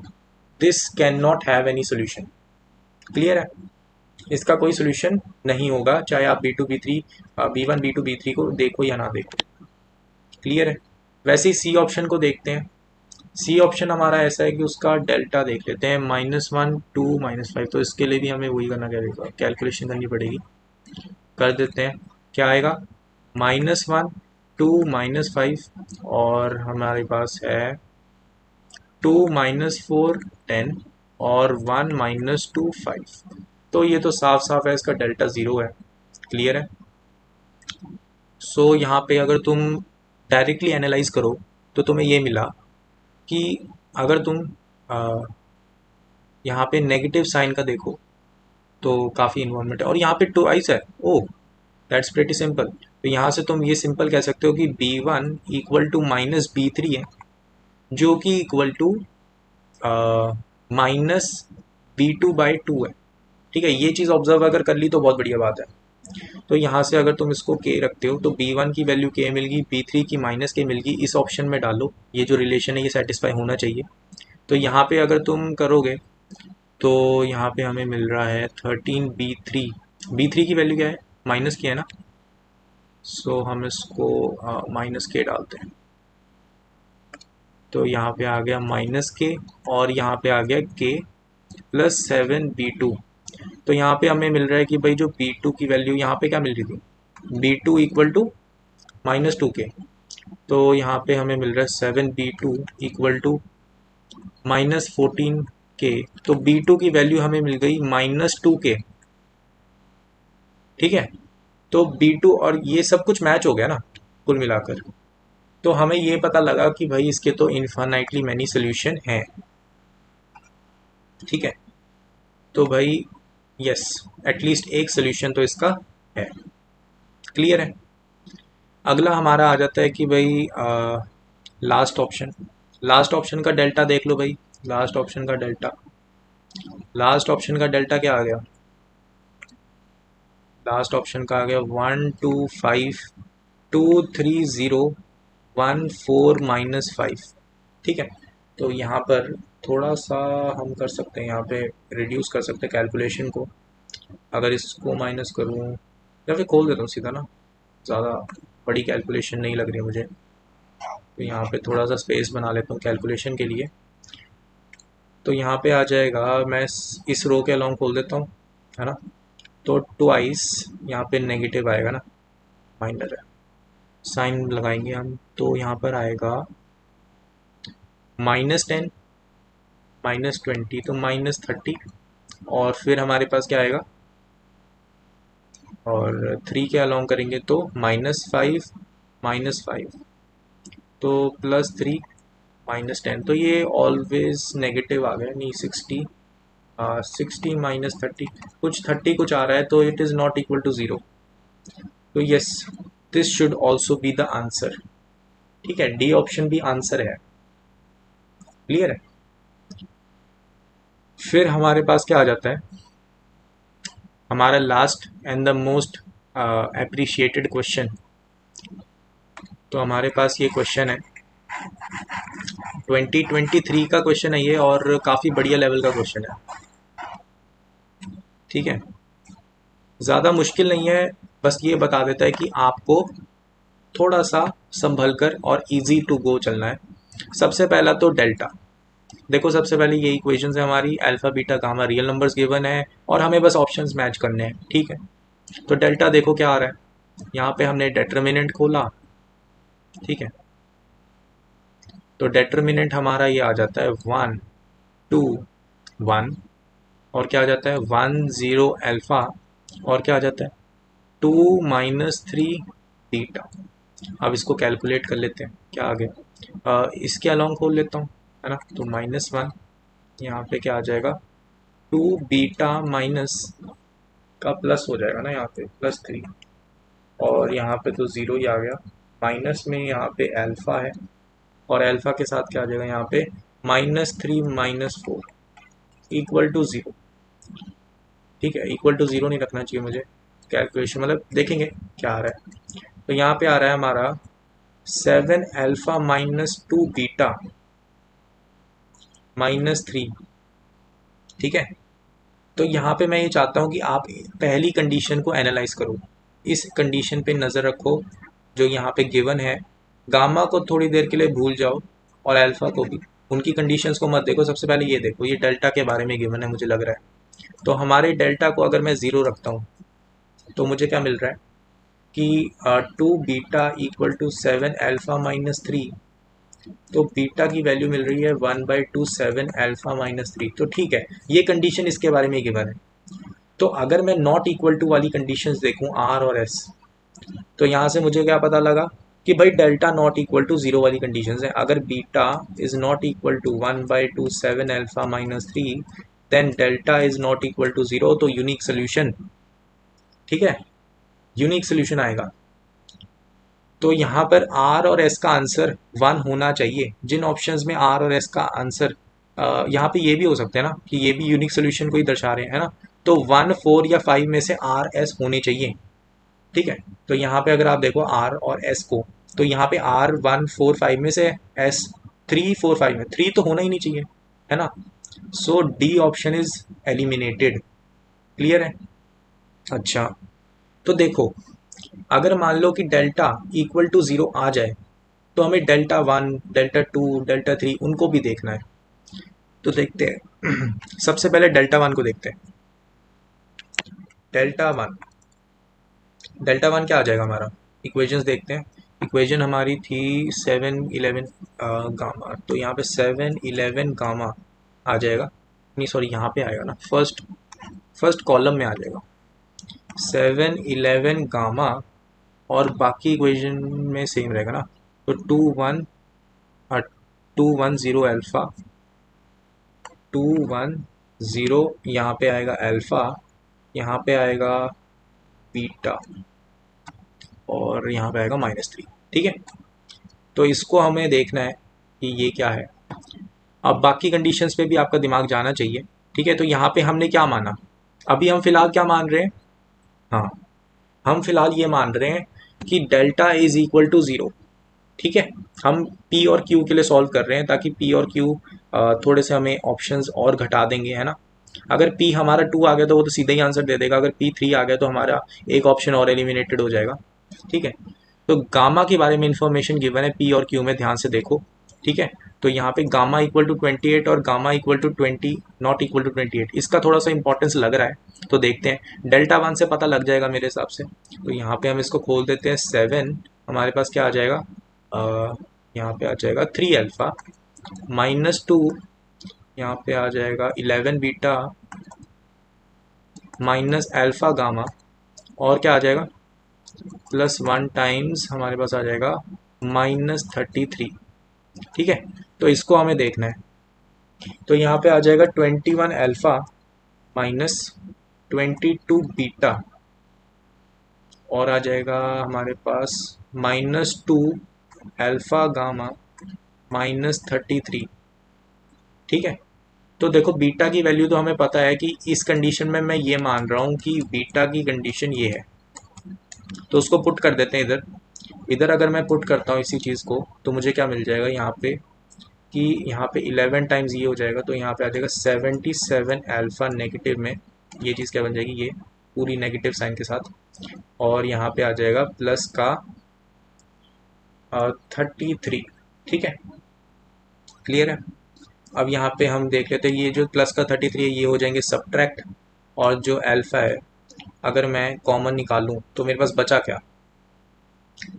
[SPEAKER 1] this can not have any solution. Clear है, इसका कोई सोल्यूशन नहीं होगा, चाहे आप B2 B3 B1 B2 B3 को देखो या ना देखो। क्लियर है। वैसे ही सी ऑप्शन को देखते हैं। सी ऑप्शन हमारा ऐसा है कि उसका डेल्टा देख लेते हैं, -1 2 -5। तो इसके लिए भी हमें वही करना पड़ेगा, कैलकुलेशन करनी पड़ेगी। कर देते हैं, क्या आएगा, -1 2 -5 और हमारे पास है 2 -4 10 और 1 -2 5। तो ये तो साफ साफ है, इसका डेल्टा ज़ीरो है। क्लियर है। सो यहाँ पे अगर तुम डायरेक्टली एनालाइज करो तो तुम्हें ये मिला कि अगर तुम यहाँ पे नेगेटिव साइन का देखो तो काफ़ी इन्वॉल्वमेंट है, और यहाँ पे ट्वाइस है। ओ, दैट्स प्रेटी सिंपल। तो यहाँ से तुम ये सिंपल कह सकते हो कि B1 इक्वल टू -B3 है, जो कि इक्वल टू -B2/2 है। ठीक है, ये चीज़ ऑब्जर्व अगर कर ली तो बहुत बढ़िया बात है। तो यहाँ से अगर तुम इसको k रखते हो तो B1 की वैल्यू k मिल गई, B3 की -k मिल गई। इस ऑप्शन में डालो, ये जो रिलेशन है ये सेटिस्फाई होना चाहिए। तो यहाँ पे अगर तुम करोगे तो यहाँ पे हमें मिल रहा है 13 B3। B3 की वैल्यू क्या है, -k है ना। सो हम इसको -k डालते हैं, तो यहाँ पे आ गया -k और यहाँ पे आ गया k +7 B2। तो यहाँ पे हमें मिल रहा है कि भाई जो B2 की वैल्यू यहाँ पे क्या मिल रही थी, B2 इक्वल टू -2k। तो यहाँ पे हमें मिल रहा है 7B2 इक्वल टू -14k। तो B2 की वैल्यू हमें मिल गई -2k। ठीक है, तो B2 और ये सब कुछ मैच हो गया ना कुल मिलाकर। तो हमें ये पता लगा कि भाई इसके तो इन्फानाइटली मैनी सोल्यूशन हैं। ठीक है, तो भाई यस, एटलीस्ट एक सोल्यूशन तो इसका है। क्लियर है। अगला हमारा आ जाता है कि भाई लास्ट ऑप्शन। लास्ट ऑप्शन का डेल्टा देख लो भाई। लास्ट ऑप्शन का डेल्टा, लास्ट ऑप्शन का डेल्टा क्या आ गया, लास्ट ऑप्शन का आ गया 1 2 5 2 3 0 1 4 -5। ठीक है, तो यहाँ पर थोड़ा सा हम कर सकते हैं, यहाँ पे रिड्यूस कर सकते हैं कैलकुलेशन को। अगर इसको माइनस करूँ या फिर खोल देता हूँ सीधा ना, ज़्यादा बड़ी कैलकुलेशन नहीं लग रही मुझे। तो यहाँ पे थोड़ा सा स्पेस बना लेता हूँ कैलकुलेशन के लिए। तो यहाँ पे आ जाएगा, मैं इस रो के अलॉन्ग खोल देता हूँ, है ना। तो ट्वाइस यहाँ पे नेगेटिव आएगा ना, माइनर है, साइन लगाएंगे हम। तो यहाँ पर आएगा -10 -20 तो -30। और फिर हमारे पास क्या आएगा, और 3 के अलॉन्ग करेंगे तो -5 -5 तो +3 -10। तो ये ऑलवेज नेगेटिव आ गया, नहीं 60 60 -30 कुछ 30 कुछ आ रहा है, तो it is not equal to 0। तो yes, this should also be the answer. ठीक है, डी ऑप्शन भी आंसर है। क्लियर है। फिर हमारे पास क्या आ जाता है, हमारा last and the most appreciated question. तो हमारे पास ये क्वेश्चन है, 2023 का क्वेश्चन है ये, और काफ़ी बढ़िया लेवल का क्वेश्चन है। ठीक है, ज़्यादा मुश्किल नहीं है, बस ये बता देता है कि आपको थोड़ा सा संभल कर और इजी टू गो चलना है। सबसे पहला तो डेल्टा देखो। सबसे पहले ये इक्वेशन है हमारी, alpha beta gamma real numbers given है और हमें बस ऑप्शंस मैच करने हैं। ठीक है, तो डेल्टा देखो क्या आ रहा है, यहाँ पे हमने डेटर्मिनेंट खोला। ठीक है, तो डेटर्मिनेंट हमारा ये आ जाता है 1 2 1, और क्या आ जाता है 1 0 अल्फा, और क्या आ जाता है 2 -3 बीटा। अब इसको कैलकुलेट कर लेते हैं, क्या आ गया, इसके अलॉन्ग खोल लेता हूँ, है ना। तो -1 यहाँ पे क्या आ जाएगा, 2 बीटा माइनस का प्लस हो जाएगा ना, यहाँ पे +3, और यहाँ पे तो ज़ीरो ही आ गया। माइनस में यहाँ पे अल्फ़ा है, और अल्फ़ा के साथ क्या आ जाएगा यहाँ पे -3 -4 इक्वल टू 0। ठीक है, इक्वल टू 0 नहीं रखना चाहिए मुझे, कैलकुलेशन मतलब देखेंगे क्या आ रहा है। तो यहाँ पे आ रहा है हमारा 7 अल्फा -2 बीटा -3। ठीक है, तो यहाँ पे मैं ये चाहता हूँ कि आप पहली कंडीशन को एनालाइज करो, इस कंडीशन पे नज़र रखो जो यहाँ पे गिवन है। गामा को थोड़ी देर के लिए भूल जाओ और अल्फा को भी, उनकी कंडीशंस को मत देखो। सबसे पहले ये देखो, ये डेल्टा के बारे में गिवन है मुझे लग रहा है। तो हमारे डेल्टा को अगर मैं ज़ीरो रखता हूँ तो मुझे क्या मिल रहा है कि 2 बीटा = 7 अल्फा -3। तो बीटा की वैल्यू मिल रही है 1/2 7 अल्फा -3। तो ठीक है, ये कंडीशन इसके बारे में गिवन है। तो अगर मैं नॉट इक्वल टू वाली कंडीशंस देखूं आर और एस, तो यहाँ से मुझे क्या पता लगा कि भाई delta not equal to zero वाली कंडीशंस है। अगर beta is not equal to 1/2 7 alpha -3, then delta is not equal to zero. तो यूनिक सोल्यूशन, ठीक है, यूनिक सोल्यूशन आएगा। तो यहाँ पर आर और एस का आंसर 1 होना चाहिए। जिन ऑप्शंस में आर और एस का आंसर, यहाँ पे ये भी हो सकते हैं ना कि ये भी यूनिक सोल्यूशन को ही दर्शा रहे हैं, है ना। तो 1 4 या 5 में से आर एस होने चाहिए। ठीक है, तो यहाँ पे अगर आप देखो आर और एस को, तो यहाँ पे आर 1 4 5 में से, एस 3 4 5 में, 3 तो होना ही नहीं चाहिए, है ना। So D option is eliminated. Clear है। अच्छा, तो देखो, अगर मान लो कि डेल्टा इक्वल टू ज़ीरो आ जाए तो हमें डेल्टा 1 डेल्टा 2 डेल्टा 3 उनको भी देखना है। तो देखते हैं सबसे पहले डेल्टा 1 को देखते हैं। डेल्टा 1, डेल्टा 1 क्या आ जाएगा हमारा, इक्वेशंस देखते हैं। इक्वेशन हमारी थी 7 11 गामा, तो यहाँ पे 7 11 गामा आ जाएगा। नहीं सॉरी, यहाँ पे आएगा ना, फर्स्ट कॉलम में आ जाएगा 7 11 गामा, और बाकी इक्वेशन में सेम रहेगा ना। तो 2 1 0 अल्फ़ा, 2 1 0, यहाँ पे आएगा अल्फ़ा, यहाँ पे आएगा बीटा, और यहाँ पे आएगा -3। ठीक है, तो इसको हमें देखना है कि ये क्या है। अब बाकी कंडीशंस पे भी आपका दिमाग जाना चाहिए। ठीक है, तो यहाँ पे हमने क्या माना, अभी हम फिलहाल क्या मान रहे हैं, हाँ, हम फिलहाल ये मान रहे हैं कि delta is equal to zero. ठीक है, हम पी और क्यू के लिए सॉल्व कर रहे हैं ताकि पी और क्यू थोड़े से हमें ऑप्शंस और घटा देंगे, है ना। अगर पी हमारा 2 आ गया तो वो तो सीधा ही आंसर दे देगा, अगर पी 3 आ गया तो हमारा एक ऑप्शन और एलिमिनेटेड हो जाएगा। ठीक है, तो गामा के बारे में इंफॉर्मेशन गिवन है पी और क्यू में, ध्यान से देखो। ठीक है, तो यहाँ पे गामा इक्वल टू 28 और gamma equal to 20 not equal to 28, इसका थोड़ा सा इंपॉर्टेंस लग रहा है। तो देखते हैं, डेल्टा 1 से पता लग जाएगा मेरे हिसाब से। तो यहाँ पे हम इसको खोल देते हैं 7, हमारे पास क्या आ जाएगा, यहाँ पे आ जाएगा 3 अल्फ़ा -2, यहाँ पे आ जाएगा 11 बीटा माइनस अल्फ़ा गामा, और क्या आ जाएगा +1 टाइम्स हमारे पास आ जाएगा -33। ठीक है, तो इसको हमें देखना है। तो यहाँ पे आ जाएगा 21 अल्फ़ा -22 बीटा, और आ जाएगा हमारे पास -2 अल्फ़ा गामा -33। ठीक है, तो देखो बीटा की वैल्यू तो हमें पता है कि इस कंडीशन में मैं ये मान रहा हूँ कि बीटा की कंडीशन ये है, तो उसको पुट कर देते हैं इधर। इधर अगर मैं पुट करता हूँ इसी चीज़ को, तो मुझे क्या मिल जाएगा यहाँ पे कि यहाँ पे 11 टाइम्स ये हो जाएगा, तो यहाँ पे आ जाएगा 77 अल्फ़ा नेगेटिव में, ये चीज़ क्या बन जाएगी, ये पूरी नेगेटिव साइन के साथ, और यहाँ पे आ जाएगा प्लस का 33। ठीक है, क्लियर है। अब यहाँ पे हम देख लेते हैं, ये जो प्लस का 33 है ये हो जाएंगे सब्ट्रैक्ट, और जो अल्फ़ा है अगर मैं कॉमन निकालूँ तो मेरे पास बचा क्या,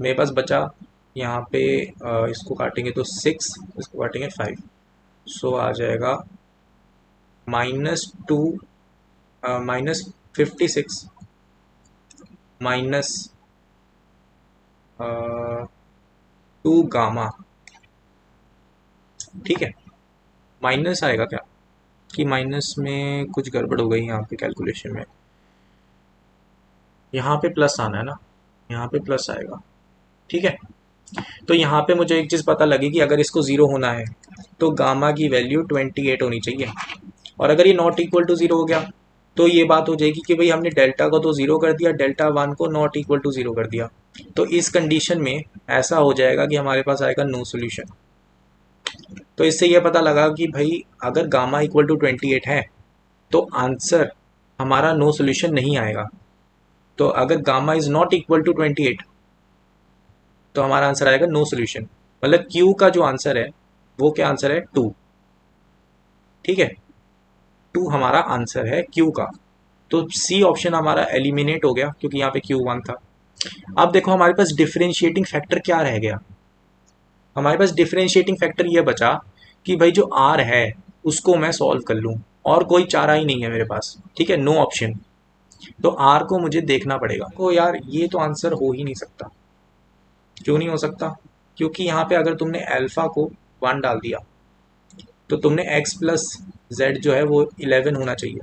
[SPEAKER 1] मेरे पास बचा यहाँ पे इसको काटेंगे तो 6, इसको काटेंगे 5, सो आ जाएगा -2 -56 -2 गामा। ठीक है, माइनस आएगा क्या, कि माइनस में कुछ गड़बड़ हो गई यहाँ पे कैलकुलेशन में, यहाँ पे प्लस आना है ना, यहाँ पे प्लस आएगा। ठीक है, तो यहाँ पे मुझे एक चीज़ पता लगी कि अगर इसको ज़ीरो होना है तो गामा की वैल्यू 28 होनी चाहिए, और अगर ये नॉट इक्वल टू ज़ीरो हो गया तो ये बात हो जाएगी कि भाई हमने डेल्टा को तो ज़ीरो कर दिया, डेल्टा वन को नॉट इक्वल टू ज़ीरो कर दिया। तो इस कंडीशन में ऐसा हो जाएगा कि हमारे पास आएगा नो सोल्यूशन। तो इससे ये पता लगा कि भाई अगर गामा इक्वल टू 28 है तो आंसर हमारा नो सोल्यूशन नहीं आएगा। तो अगर gamma is not equal to 28 तो हमारा आंसर आएगा नो सोल्यूशन। मतलब क्यू का जो आंसर है वो क्या आंसर है, टू। ठीक है, टू हमारा आंसर है क्यू का। तो सी ऑप्शन हमारा एलिमिनेट हो गया क्योंकि यहाँ पे क्यू वन था। अब देखो हमारे पास डिफरेंशिएटिंग फैक्टर क्या रह गया। हमारे पास डिफरेंशिएटिंग फैक्टर ये बचा कि भाई जो आर है उसको मैं सॉल्व कर लूँ, और कोई चारा ही नहीं है मेरे पास। ठीक है, नो ऑप्शन। तो आर को मुझे देखना पड़ेगा। तो यार ये तो आंसर हो ही नहीं सकता। क्यों नहीं हो सकता? क्योंकि यहाँ पे अगर तुमने अल्फा को वन डाल दिया तो तुमने एक्स प्लस जेड जो है वो 11 होना चाहिए।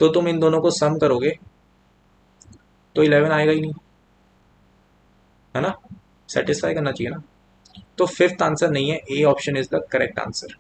[SPEAKER 1] तो तुम इन दोनों को सम करोगे तो 11 आएगा ही नहीं, है ना? सेटिस्फाई करना चाहिए ना। तो फिफ्थ आंसर नहीं है, A option is the correct answer.